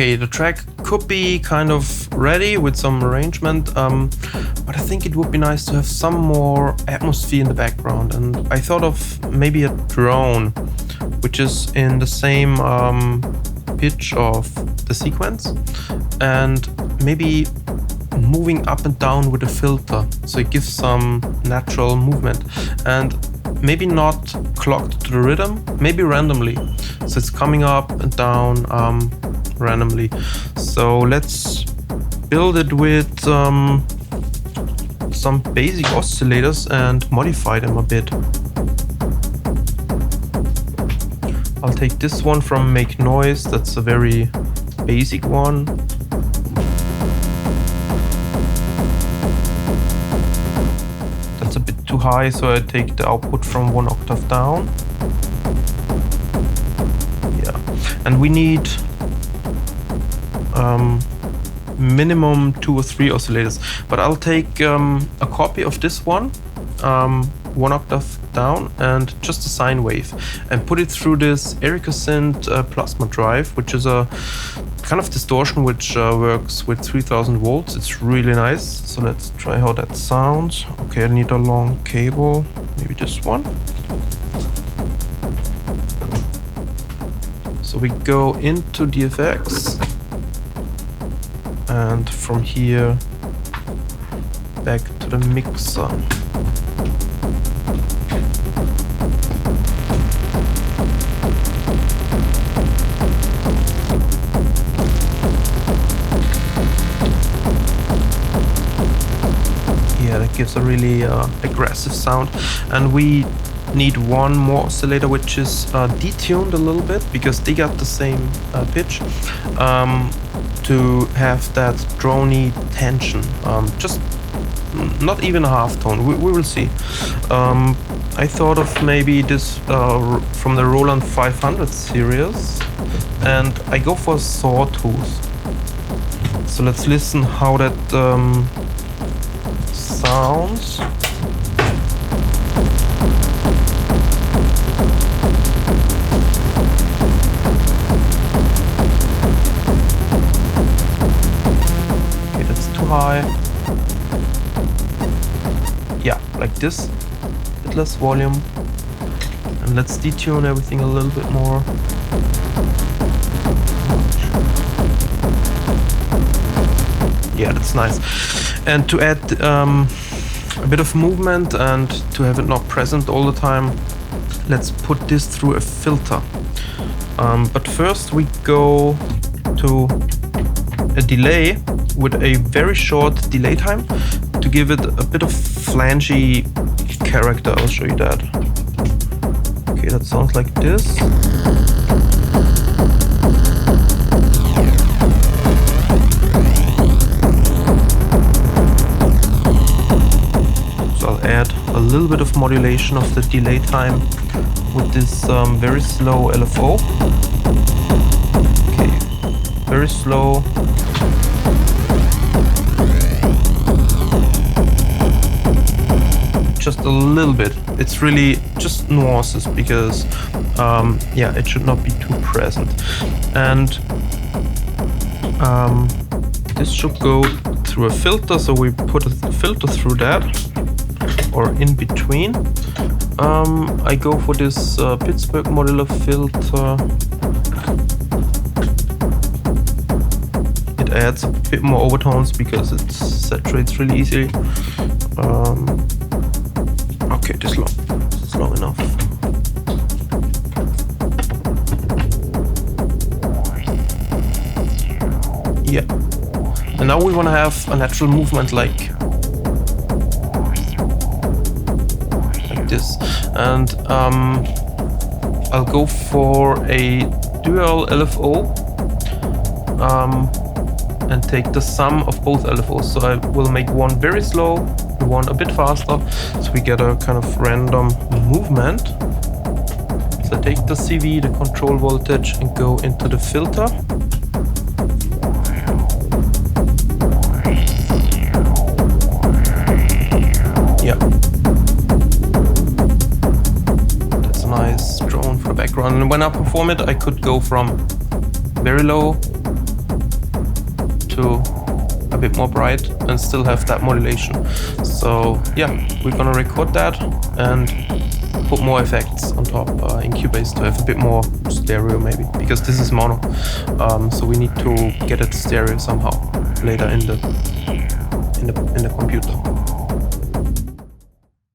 Okay, the track could be kind of ready with some arrangement, but I think it would be nice to have some more atmosphere in the background. And I thought of maybe a drone, which is in the same pitch of the sequence, and maybe moving up and down with a filter, so it gives some natural movement, and maybe not clocked to the rhythm, maybe randomly, so it's coming up and down randomly. So let's build it with some basic oscillators and modify them a bit. I'll take this one from Make Noise, that's a very basic one. That's a bit too high, so I take the output from 1 octave down. Yeah, and we need minimum 2 or 3 oscillators, but I'll take a copy of this one, 1 octave down, and just a sine wave, and put it through this Erica Synth plasma drive, which is a kind of distortion which works with 3000 volts. It's really nice. So let's try how that sounds. Okay, I need a long cable, maybe this one. So we go into the effects, and from here back to the mixer. Yeah, that gives a really aggressive sound, and we need one more oscillator which is detuned a little bit, because they got the same pitch, to have that droney tension, just not even a half tone. We will see. I thought of maybe this from the Roland 500 series, and I go for sawtooth. So let's listen how that sounds. Okay, that's too high. Yeah, like this, a bit less volume, and let's detune everything a little bit more. Yeah, that's nice. And to add a bit of movement and to have it not present all the time, let's put this through a filter. But first we go to a delay with a very short delay time to give it a bit of flangy character. I'll show you that. Okay, that sounds like this. So I'll add a little bit of modulation of the delay time with this very slow LFO. Okay, very slow. Just a little bit. It's really just nuances, because yeah, it should not be too present. And this should go through a filter, so we put a filter through that, or in between. I go for this Pittsburgh modular filter. It adds a bit more overtones because it saturates really easily. Okay, this is long enough. Yeah. And now we want to have a natural movement like this. And I'll go for a dual LFO and take the sum of both LFOs. So I will make one very slow, one a bit faster, so we get a kind of random movement. So I take the CV, the control voltage, and go into the filter. Yeah. That's a nice drone for the background. And when I perform it, I could go from very low to a bit more bright and still have that modulation. So yeah, we're gonna record that and put more effects on top in Cubase to have a bit more stereo maybe, because this is mono. So we need to get it stereo somehow later in the computer.